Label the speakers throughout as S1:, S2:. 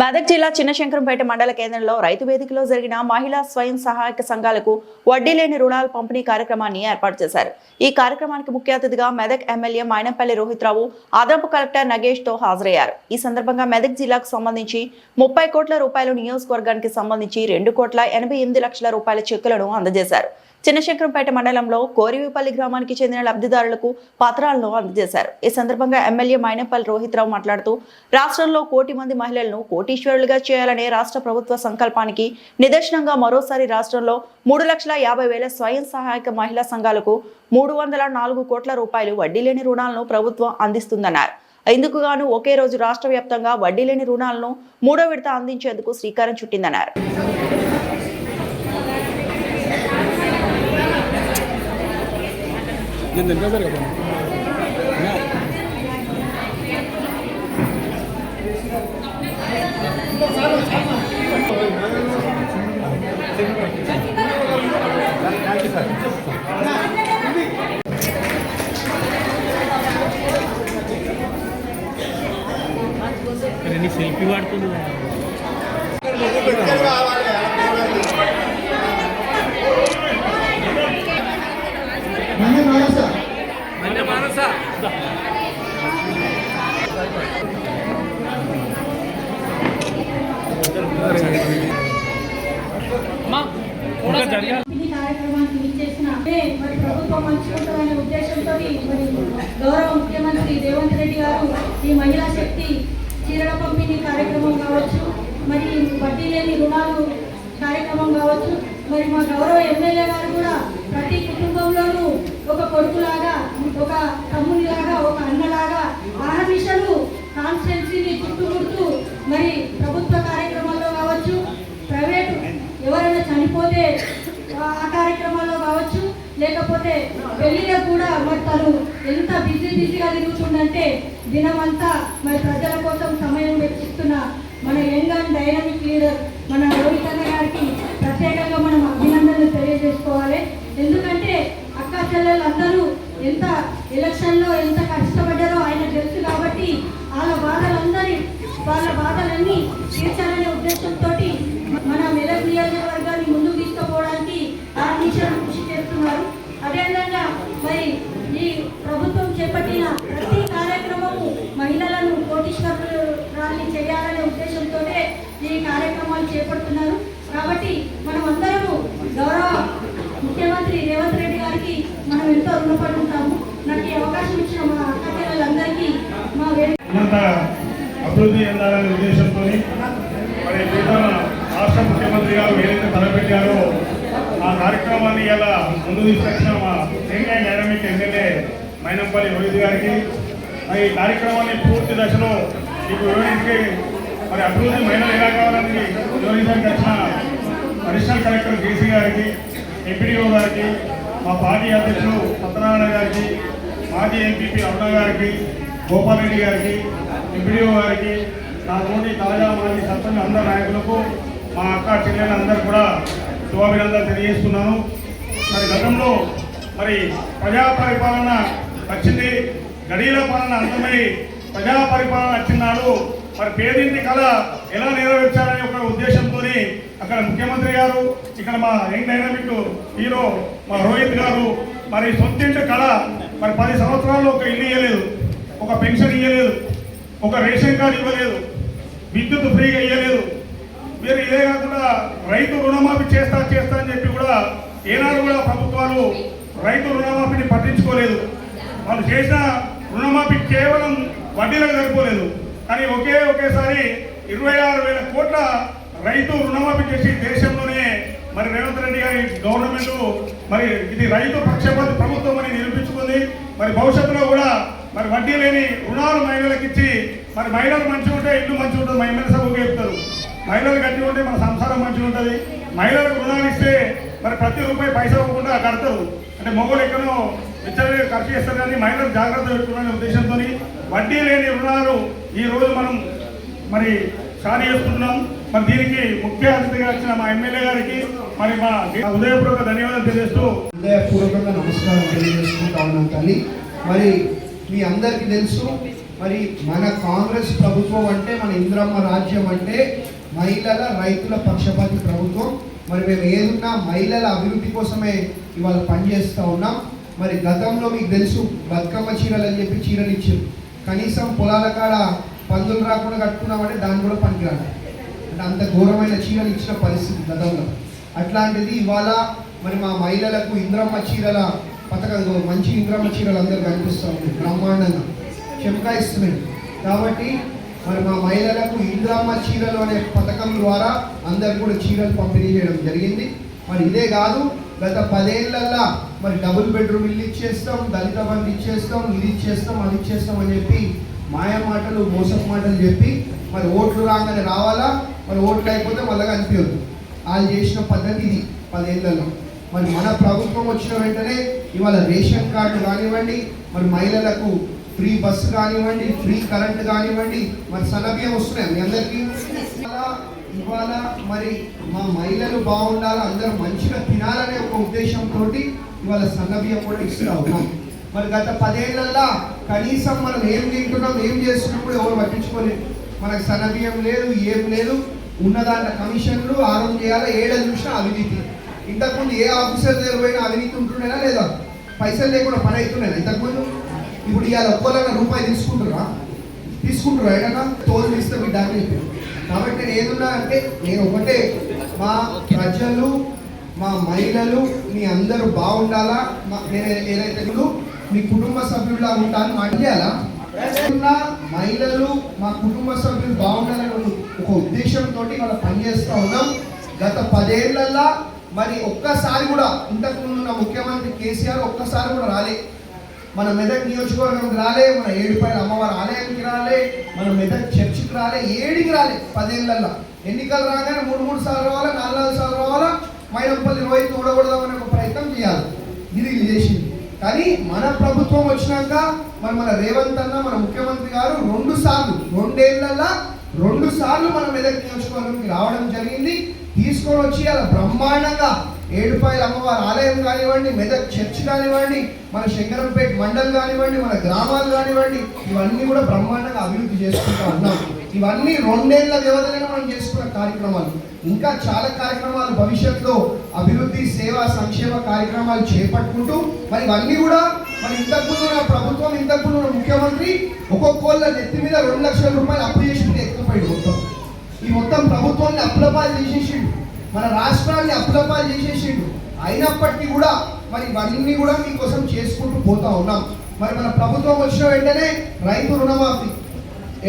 S1: మెదక్ జిల్లా చిన్నశంకరంపేట మండల కేంద్రంలో రైతు వేదికలో జరిగిన మహిళా స్వయం సహాయక సంఘాలకు వడ్డీ లేని రుణాల పంపిణీ కార్యక్రమాన్ని ఏర్పాటు చేశారు. ఈ కార్యక్రమానికి ముఖ్య అతిథిగా మెదక్ ఎమ్మెల్యే మైనంపల్లి రోహిత్రావు, అదనపు కలెక్టర్ నగేష్ తో హాజరయ్యారు. ఈ సందర్భంగా మెదక్ జిల్లాకు సంబంధించి 30 కోట్ల రూపాయలు, నియోజకవర్గానికి సంబంధించి 2,88,00,000 రూపాయల చెక్కులను అందజేశారు. చిన్నశంకరంపేట మండలంలో కోరివిపల్లి గ్రామానికి చెందిన లబ్ధిదారులకు పత్రాలను అందజేశారు. ఈ సందర్భంగా ఎమ్మెల్యే మైనంపల్లి రోహిత్రావు మాట్లాడుతూ, రాష్ట్రంలో 1 కోటి మంది మహిళలను కోటీశ్వరులుగా చేయాలనే రాష్ట్ర ప్రభుత్వ సంకల్పానికి నిదర్శనంగా మరోసారి రాష్ట్రంలో 3,50,000 స్వయం సహాయక మహిళా సంఘాలకు 304 కోట్ల రూపాయలు వడ్డీ లేని రుణాలను ప్రభుత్వం అందిస్తుందన్నారు. ఇందుకు గాను ఒకే రోజు రాష్ట్ర వ్యాప్తంగా వడ్డీ లేని రుణాలను 3వ విడత అందించేందుకు శ్రీకారం చుట్టిందన్నారు.
S2: సెల్ఫీ వాడుతుంది.
S3: కార్యక్రమానికి విచ్చేసిన మరి ప్రభుత్వం మంచుకుంటామనే ఉద్దేశంతో మరి గౌరవ ముఖ్యమంత్రి రేవంత్ రెడ్డి గారు ఈ మహిళా శక్తి చీరల పంపిణీ కార్యక్రమం కావచ్చు, మరి వడ్డీ లేని రుణాలు కార్యక్రమం కావచ్చు, మరి మా గౌరవ ఎమ్మెల్యే గారు కూడా ప్రతి కుటుంబంలోనూ ఒక కొడుకులాగా, ఒక తమ్మునిలాగా, ఒక అన్నలాగా ఆహర్నిశలు కాన్స్టిట్యున్సీని చుట్టుముడుతూ మరి ప్రభుత్వ కార్యక్రమాల్లో కావచ్చు, ప్రైవేటు ఎవరైనా చనిపోతే ఆ కార్యక్రమాల్లో కావచ్చు, లేకపోతే పెళ్లిలో కూడా మరి తను ఎంత బిజీగా తిరుగుతుందంటే దినమంతా మరి ప్రజల కోసం సమయం వెచ్చిస్తున్న మన యంగ్ అండ్ డైనమిక్ లీడర్ మన రోహిత్ అన్న గారికి ప్రత్యేకంగా మనం అభినందనలు తెలియజేసుకోవాలి. ఎందుకంటే అక్క చెల్లెలందరూ ఎంత ఎలక్షన్లో ఎంత కష్టపడ్డారో ఆయన తెలుసు కాబట్టి వాళ్ళ బాధలన్నీ తీర్చాలనే ఉద్దేశంతో మన మెదక్ నియోజకవర్గాన్ని ముందుకు తీసుకుపోవడానికి ఆర్నిశలు కృషి చేస్తున్నారు. అదేవిధంగా మరి ఈ ప్రభుత్వం చేపట్టిన ప్రతి కార్యక్రమము మహిళలను కోటీశ్వరురాల్ని చేయాలనే ఉద్దేశంతోనే ఈ కార్యక్రమాలు చేపడుతున్నారు. కాబట్టి మనం అందరము గౌరవ ముఖ్యమంత్రి రేవంత్ రెడ్డి గారికి మనం ఎంతో రుణపడి ఉంటాము. నాకు ఈ అవకాశం ఇచ్చిన మా అక్క చెల్లెలందరికీ మా
S4: అభివృద్ధి చెందాలనే ఉద్దేశంతో మరి రాష్ట్ర ముఖ్యమంత్రి గారు ఏదైతే తలపెట్టారో ఆ కార్యక్రమాన్ని ఇలా ముందు తీసుకొచ్చిన మా young and dynamic MLA Mynampally Rohit గారికి, మరి ఈ కార్యక్రమాన్ని పూర్తి దశలో మీకు వివరించి మరి అభివృద్ధి మహిళలు ఎలా కావాలని వివరించడానికి వచ్చిన అడిషనల్ కలెక్టర్ జేసీ గారికి, ఎంపీడీఓ గారికి, మా పార్టీ అధ్యక్షులు సత్యనారాయణ గారికి, మాజీ ఎంపీపీ అరుణ గారికి, గోపాల్ రెడ్డి గారికి, ఎంపీడీఓ గారికి, నా తోటి తాజా మాజీ సర్పంచ్ అందరు నాయకులకు, మా అక్క చెల్లెలందరూ కూడా శుభాభినందనలు తెలియజేస్తున్నాను. మరి గతంలో మరి ప్రజా పరిపాలన వచ్చింది, గడియల పాలన అంతమై ప్రజా పరిపాలన వచ్చినాడు. మరి పేదింటి కళ ఎలా నెరవేర్చాలనే ఒక ఉద్దేశంతో అక్కడ ముఖ్యమంత్రి గారు, ఇక్కడ మా యంగ్ డైనమిక్ హీరో మా రోహిత్ గారు మరి సొంతింటి కళ మరి 10 సంవత్సరాల్లో ఒక ఇల్లు ఇవ్వలేదు, ఒక పెన్షన్ ఇవ్వలేదు, ఒక రేషన్ కార్డు ఇవ్వలేదు, విద్యుత్ ఫ్రీగా ఇవ్వలేదు. మీరు ఇదే కాకుండా రైతు రుణమాఫీ చేస్తా అని చెప్పి కూడా ఏనాడు కూడా ప్రభుత్వాలు రైతు రుణమాఫీని పట్టించుకోలేదు. వాళ్ళు చేసిన రుణమాఫీ కేవలం వడ్డీలకు సరిపోలేదు, కానీ ఒకేసారి 26,000 కోట్ల రైతు రుణమాఫీ చేసి దేశంలోనే మరి రేవంత్ రెడ్డి గారి గవర్నమెంట్ మరి ఇది రైతు పక్షపాత ప్రభుత్వం అని నిరూపించుకుంది. మరి భవిష్యత్తులో కూడా మరి వడ్డీ లేని రుణాలు మహిళలకు ఇచ్చి మరి మహిళలు మంచిగా ఉంటే ఇల్లు మంచిగా ఉంటుంది, మా ఎమ్మెల్యే సభకు చెప్తారు. మహిళలు గట్టిగా ఉంటే మన సంసారం మంచిగా ఉంటుంది. మహిళలకు రుణాలు ఇస్తే మరి ప్రతి రూపాయి పైసా ఇవ్వకుండా కడతారు. అంటే మొగలు ఎక్కడో విచ్చలవిడిగా ఖర్చు చేస్తారు, కానీ మహిళలు జాగ్రత్త పెట్టుకునే ఉద్దేశంతో వడ్డీ లేని రుణాలు ఈరోజు మనం మరి సారీ చేసుకుంటున్నాం. మరి దీనికి ముఖ్య అతిథిగా వచ్చిన మా ఎమ్మెల్యే గారికి మరి మా హృదయపూర్వక ధన్యవాదాలు తెలియజేస్తూ
S5: హృదయపూర్వకంగా నమస్కారం తెలియజేసుకుంటా ఉన్నాం తల్లి. మరి మీ అందరికీ తెలుసు మరి మన కాంగ్రెస్ ప్రభుత్వం అంటే, మన ఇంద్రమ్మ రాజ్యం అంటే మహిళల రైతుల పక్షపాతి ప్రభుత్వం. మరి మేము ఏదున్నా మహిళల అభివృద్ధి కోసమే ఇవాళ పనిచేస్తూ ఉన్నాం. మరి గతంలో మీకు తెలుసు బతుకమ్మ చీరలు అని చెప్పి చీరలు ఇచ్చారు. కనీసం పొలాల కాడ పందులు రాకుండా కట్టుకున్నామంటే దాన్ని కూడా పనికిరాలి. అంటే అంత ఘోరమైన చీరలు ఇచ్చిన పరిస్థితి గతంలో. అట్లాంటిది ఇవాళ మరి మా మహిళలకు ఇంద్రమ్మ చీరల పథకం, మంచి ఇంద్రమ్మ చీరలు అందరూ కనిపిస్తూ ఉంది, బ్రహ్మాండంగా చెమకాయిస్తున్నాయి. కాబట్టి మరి మా మహిళలకు ఇంద్రమ్మ చీరలు అనే పథకం ద్వారా అందరు కూడా చీరలు పంపిణీ చేయడం జరిగింది. మరి ఇదే కాదు, గత 10 ఏళ్ళల్లో మరి డబుల్ బెడ్రూమ్ ఇల్లు ఇచ్చేస్తాం, దళిత బంధు ఇచ్చేస్తాం, ఇది ఇచ్చేస్తాం, అది ఇచ్చేస్తాం అని చెప్పి మాయ మాటలు, మోసపు మాటలు చెప్పి మరి ఓట్లు రాగానే రావాలా, మరి ఓట్లు అయిపోతే మళ్ళీ కనిపించదు. వాళ్ళు చేసిన పద్ధతి ఇది 10 ఏళ్ళలో. మరి మన ప్రభుత్వం వచ్చిన వెంటనే ఇవాళ రేషన్ కార్డు కానివ్వండి, మరి మహిళలకు ఫ్రీ బస్సు కానివ్వండి, ఫ్రీ కరెంట్ కానివ్వండి, మరి సన్నబియ్యం వస్తున్నాయి మీ అందరికీ. ఇవాళ మరి మా మహిళలు బాగుండాలి, అందరూ మంచిగా తినాలనే ఒక ఉద్దేశంతో ఇవాళ సన్నబియ్యం కూడా ఇస్తూ ఉన్నాం. మరి గత 10 ఏళ్ళల్లో కనీసం మనం ఏం తింటున్నాం, ఏం చేస్తున్నాం కూడా ఎవరు పట్టించుకోలేదు. మనకు సన్నబియ్యం లేదు, ఏం లేదు. ఉన్నదాంట్లో కమిషన్లు ఆరోగ్యం చేయాలి, ఏడ చూసినా అవినీతి. ఇంతకుముందు ఏ ఆఫీసర్ దగ్గర పోయినా అవినీతి ఉంటుండేనా లేదా? పైసలు లేకుండా పని అవుతున్నాయి ఇంతకుముందు. ఇప్పుడు ఇవాళ ఒక్కోలాగా రూపాయి తీసుకుంటారా ఏదన్నా తోలు ఇస్తే మీ డాక్టర్ చెప్పారు. కాబట్టి నేను ఏదున్నా అంటే నేను ఒకటే, మా ప్రజలు, మా మహిళలు మీ అందరూ బాగుండాలా. నేను ఏదైతే మీ కుటుంబ సభ్యుల్లా ఉంటాను మాట్లాడాలా. మహిళలు మా కుటుంబ సభ్యులు బాగుండాలని ఒక ఉద్దేశంతో వాళ్ళ పనిచేస్తూ ఉన్నాం. గత 10 ఏళ్ళల్లో మరి ఒక్కసారి కూడా ఇంతకుముందు ఉన్న ముఖ్యమంత్రి కేసీఆర్ ఒక్కసారి కూడా రాలే. మన మెదక్ నియోజకవర్గంకి రాలే, మన ఏడుపాయల అమ్మవారి ఆలయానికి రాలే, మన మెదక్ చర్చికి రాలే, ఏడికి రాలే 10 ఏళ్ళల్లో. ఎన్నికలు రాగానే 3 సార్లు రావాలా, 4 సార్లు రావాలా, మైనంపల్లి రోయి తోడగొడదామనే ఒక ప్రయత్నం చేయాలి. ఇది చేసింది. కానీ మన ప్రభుత్వం వచ్చినాక మరి మన రేవంత్ అన్న, మన ముఖ్యమంత్రి గారు 2 సార్లు, 2 ఏళ్ళల్లో 2 సార్లు మన మెదక్ నియోజకవర్గంకి రావడం జరిగింది. తీసుకొని వచ్చి అలా బ్రహ్మాండంగా ఏడుపాయల అమ్మవారి ఆలయం కానివ్వండి, మెదక్ చర్చ్ కానివ్వండి, మన శంకరంపేట మండల్ కానివ్వండి, మన గ్రామాలు కానివ్వండి, ఇవన్నీ కూడా బ్రహ్మాండంగా అభివృద్ధి చేసుకుంటూ ఉన్నాం. ఇవన్నీ 2 ఏళ్ల వ్యవధిలో మనం చేసుకున్న కార్యక్రమాలు. ఇంకా చాలా కార్యక్రమాలు భవిష్యత్తులో అభివృద్ధి, సేవా, సంక్షేమ కార్యక్రమాలు చేపట్టుకుంటూ మరి ఇవన్నీ కూడా మరి ఇంతకుముందు నా ప్రభుత్వం, ఇంతకుముందు ఉన్న ముఖ్యమంత్రి ఒక్కొక్కళ్ళ నెత్తి మీద 2 లక్షల రూపాయలు అప్పు చేసింది ఎక్కువపోయింది. ఈ మొత్తం ప్రభుత్వాన్ని అప్పులపాలు చేసేసిండు, మన రాష్ట్రాన్ని అప్పులపాలు చేసేసిండు. అయినప్పటికీ కూడా మరి ఇవన్నీ కూడా మీకోసం చేసుకుంటూ పోతా ఉన్నాం. మరి మన ప్రభుత్వం వచ్చిన వెంటనే రైతు రుణమాఫీ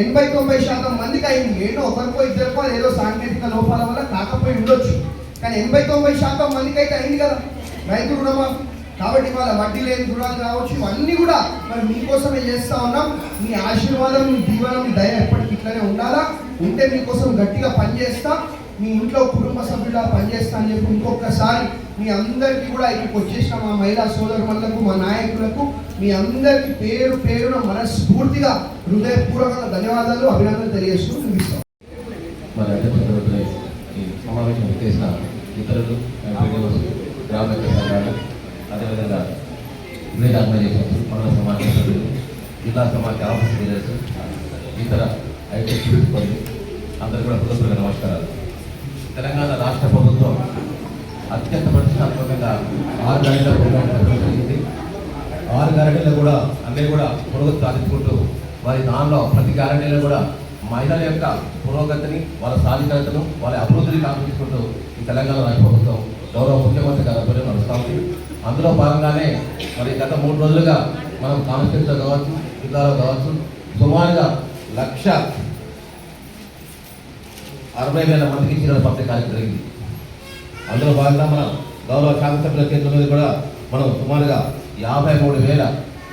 S5: 80-90% మందికి అయింది. ఏదో ఒకరికో ఇద్దరికో ఏదో సాంకేతిక లోపాల వల్ల కాకపోయి ఉండొచ్చు, కానీ 80-90% మందికి అయితే అయింది కదా రైతు రుణమాఫీ. కాబట్టి వాళ్ళ వడ్డీ లేని రుణాలు కావచ్చు, ఇవన్నీ కూడా మరి మీకోసమే చేస్తూ ఉన్నాం. మీ ఆశీర్వాదం, మీ దీవెన, మీ దయ ఎప్పటికీ ఇట్లనే ఉండాలా. ఉంటే మీకోసం గట్టిగా పనిచేస్తా, మీ ఇంట్లో కుటుంబ సభ్యులా పనిచేస్తా అని చెప్పి ఇంకొకసారి మీ అందరికీ కూడా ఇక్కడికి వచ్చేసిన మా మహిళా సోదరులకు, మా నాయకులకు, మీ అందరికీ పేరు పేరున మనస్ఫూర్తిగా హృదయపూర్వకంగా ధన్యవాదాలు, అభినందనలు తెలియజేస్తూ ముగిస్తాం.
S6: మరి అధ్యక్షుడు ఈ సమావేశం చేసిన ఇతరులు, గ్రామ సంఘాలు, అదేవిధంగా విలేజ్ ఆర్గనైజేషన్స్, మండల సమాఖ్య సభ్యులు, జిల్లా సమాఖ్య ఆఫీస్ లీడర్స్, ఇతర ఐటీ సిబ్బంది అందరూ కూడా హృదయపూర్వక నమస్కారాలు. తెలంగాణ రాష్ట్ర ప్రభుత్వం అత్యంత ప్రతిష్టాత్మకంగా 6 గ్యారెంటీల ప్రోగ్రాం జరిగింది. 6 గ్యారెంటీలు కూడా అన్నీ కూడా పురోగతి సాధించుకుంటూ వారి దానిలో ప్రతి గ్యారెంటీలో కూడా మహిళల యొక్క పురోగతిని, వాళ్ళ సాధికారతను, వాళ్ళ అభివృద్ధిని కాపాడుకుంటూ ఈ తెలంగాణ రాష్ట్ర ప్రభుత్వం గౌరవ ముఖ్యమంత్రి గారి ఆధ్వర్యంలో నడుస్తూ ఉంది. అందులో భాగంగానే మరి గత 3 రోజులుగా మనం కాన్స్టిట్యూన్సీలో కావచ్చు, జిల్లాలో కావచ్చు, సుమారుగా 1,60,000 మందికి చీరల పంపిణీ కార్యక్రమం జరిగింది. అందులో భాగంగా మన గౌరవ శాసనసభ్యుల చేతుల మీద కూడా మనం సుమారుగా 53,000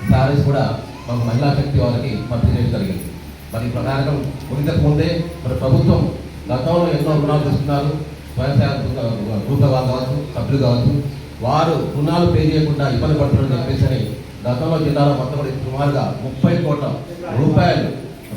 S6: శారీస్ కూడా మన మహిళా శక్తి వాళ్ళకి పంపిణీ చేయడం జరిగింది. మరి ఈ ప్రకారం ఇంతకు ముందే మరి ప్రభుత్వం గతంలో ఎన్నో రుణాలు తీసుకున్నారు. స్వయం సేవక గ్రూప్ వాళ్ళు కావచ్చు, సభ్యులు కావచ్చు, వారు రుణాలు పే చేయకుండా ఇబ్బంది పడుతున్నారని చెప్పేసి గతంలో జిల్లాలో మొత్తం కూడా సుమారుగా 30 కోట్ల రూపాయలు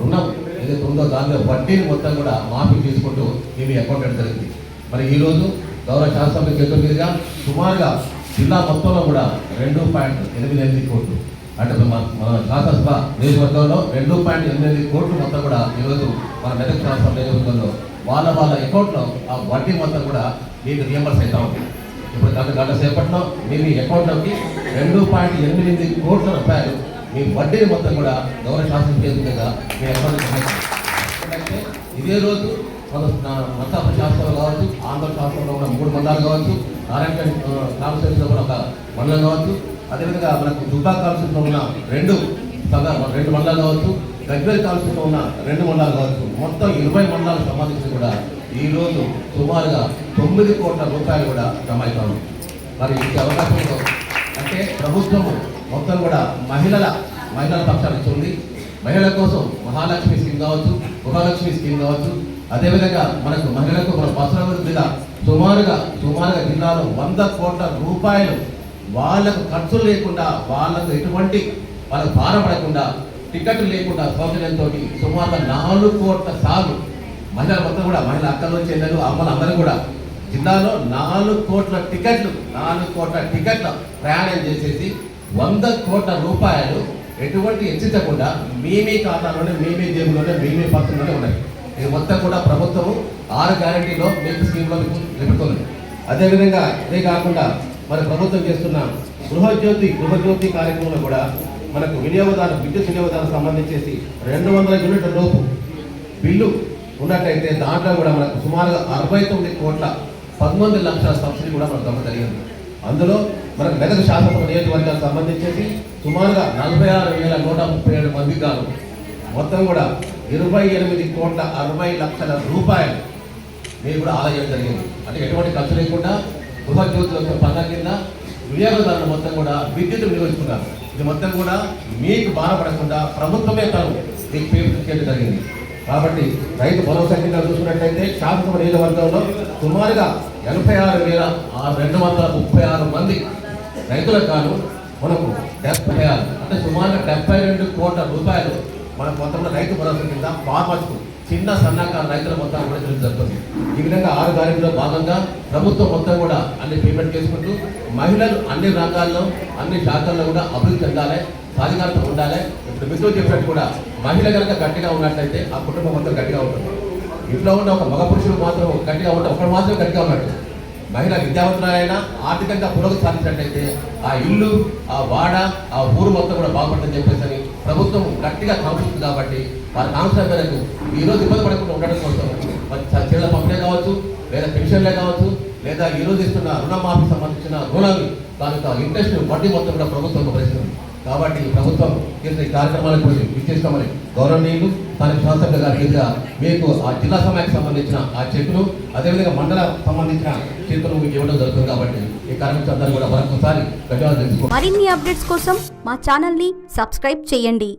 S6: రుణం ఏదైతే ఉందో దానిలో వడ్డీని మొత్తం కూడా మాఫీ చేసుకుంటూ మేము అకౌంట్ పెట్టడం జరిగింది. మరి ఈరోజు గౌరవ శాసనసభ్యుల చేతుల మీదుగా సుమారుగా జిల్లా మొత్తంలో కూడా 2.88 కోట్లు అంటే మన శాసనసభ నియోజకవర్గంలో 2.8 కోట్లు మొత్తం కూడా ఈరోజు మన మెదక్ శాసనసభ నియోజకవర్గంలో వాళ్ళ అకౌంట్లో ఆ వడ్డీ మొత్తం కూడా మీకు రియంబర్స్ అవుతా ఉంది. ఇప్పుడు గంట సేపట్లో మీ అకౌంట్లోకి 2.8 కోట్ల రూపాయలు మీ వడ్డీని మొత్తం కూడా గౌరవ శాసన కేంద్రంగా మీ అకౌంట్కి ఎందుకంటే ఇదే రోజు మన మతాప శాస్త్రంలో కావచ్చు, ఆంధ్ర శాస్త్రంలో ఉన్న 3 మండలాలు కావచ్చు, నారాయణ కాన్స్టిట్యూన్సీలో కూడా ఒక మండలం కావచ్చు, అదేవిధంగా మనకు దుబ్బా కాన్స్టిట్యూన్సీలో ఉన్న 2 మండలాలు కావచ్చు, గజ్వేల్ కాన్స్టిట్యూన్సీలో ఉన్న 2 మండలాలు కావచ్చు, మొత్తం 20 మండలాలకు సంబంధించి కూడా ఈరోజు సుమారుగా 9 కోట్ల రూపాయలు కూడా జమ అవుతాము. మరి ఈ అవకాశంలో అంటే ప్రభుత్వం మొత్తం కూడా మహిళల పక్షాన్ని ఇచ్చింది. మహిళల కోసం మహాలక్ష్మి స్కీమ్ కావచ్చు, గృహలక్ష్మి స్కీమ్ కావచ్చు, అదేవిధంగా మనకు మహిళలకు మన బస్సుల మీద సుమారుగా జిల్లాలో 100 కోట్ల రూపాయలు వాళ్ళకు ఖర్చులు లేకుండా, వాళ్ళకు ఎటువంటి వాళ్ళకు భారపడకుండా, టికెట్లు లేకుండా సౌకర్యంతో సుమారుగా 4 కోట్ల సార్లు మహిళల మొత్తం కూడా మహిళ అక్కలు చెల్లెలు అమ్మలు అందరూ కూడా జిల్లాలో 4 కోట్ల టికెట్ల ప్రయాణం చేసేసి 100 కోట్ల రూపాయలు ఎటువంటి హెచ్చించకుండా మీ ఖాతాలోనే మీ జేబులోనే మీ పత్రంలోనే ఉన్నాయి. ఇది మొత్తం కూడా ప్రభుత్వము 6 గ్యారంటీలో మీకు స్కీమ్లో మీకు నిలుపుతుంది. అదేవిధంగా ఇదే కాకుండా మరి ప్రభుత్వం చేస్తున్న గృహజ్యోతి కార్యక్రమంలో కూడా మనకు విద్యుత్ వినియోగదారులకు సంబంధించేసి 200 యూనిట్ల లోపు బిల్లు ఉన్నట్టయితే దాంట్లో కూడా మనకు సుమారుగా 69 కోట్ల 19 లక్షల సబ్సిడీ కూడా మనకు దొరక జరిగింది. అందులో మనకు మెదక్ శాసనసభ నియోజకవర్గానికి సంబంధించేసి సుమారుగా 46,137 మందికి గాను మొత్తం కూడా 28 కోట్ల 60 లక్షల రూపాయలు మీరు కూడా ఆదాయం జరిగింది. అంటే ఎటువంటి ఖర్చు లేకుండా గృహజ్యోతి యొక్క పథకం కింద వినియోగదారులు మొత్తం కూడా విద్యుత్ వినియోగించుకున్నారు. ఇది మొత్తం కూడా మీకు బాధపడకుండా ప్రభుత్వమే తాను మీకు పేమెంట్ చేయడం జరిగింది. కాబట్టి రైతు భరోసా కింద చూసుకున్నట్లయితే శాసనసభ నియోజకవర్గంలో సుమారుగా 86,236 మంది రైతులకు గాను మనకు 76 అంటే సుమారుగా 72 కోట్ల రూపాయలు మన మొత్తంలో రైతు భరోసా కింద ఫార్మర్స్కు చిన్న సన్నకారు రైతుల మొత్తం కూడా జరుగుతుంది. ఈ విధంగా 6 గ్యారెంటీలో భాగంగా ప్రభుత్వం మొత్తం కూడా అన్ని పేమెంట్ చేసుకుంటూ మహిళలు అన్ని రంగాల్లో అన్ని శాఖల్లో కూడా అభివృద్ధి చెందాలి, సాధికారత ఉండాలి. ఇప్పుడు మిత్రులు చెప్పినట్టు కూడా మహిళ కనుక గట్టిగా ఉన్నట్లయితే ఆ కుటుంబం మొత్తం గట్టిగా ఉంటుంది. ఇంట్లో ఉన్న ఒక మగ పురుషుడు మాత్రం గట్టిగా ఉంటాడు, ఒకడు మాత్రం గట్టిగా ఉన్నట్టు. మహిళ విద్యావంతులైనా ఆర్థికంగా పురోగతి సాధించినట్లయితే ఆ ఇల్లు, ఆ వాడ, ఆ ఊరు మొత్తం కూడా బాగుపడుతుందని చెప్పేసి ప్రభుత్వం గట్టిగా కాంక్షిస్తుంది. కాబట్టి వారి కాంక్ష మేరకు ఈరోజు ఇబ్బంది పడకుండా ఉండడం కోసం చీరల పంపిణీ కావచ్చు, లేదా పెన్షన్లే కావచ్చు, లేదా ఈరోజు ఇస్తున్న రుణమాఫీ సంబంధించిన రుణాలు దానికి ఇంట్రెస్ట్ వడ్డీ మొత్తం కూడా ప్రభుత్వం భరిస్తుంది. కాబట్టి ప్రభుత్వం ఈ కార్యక్రమాలకు ఇచ్చేస్తామని గౌరవనీయులు స్థానిక శాసనసభ్యులు గారి మీదుగా మీకు ఆ జిల్లా సమయానికి సంబంధించిన ఆ చెక్కులు, అదేవిధంగా మండల సంబంధించిన చెక్కులు మీకు ఇవ్వడం జరుగుతుంది. కాబట్టి ఈ కార్యక్రమం కూడా మరొకసారి ధన్యవాదాలు తెలుసుకోండి.
S7: మరిన్ని అప్డేట్స్ కోసం మా ఛానల్ని సబ్స్క్రైబ్ చేయండి.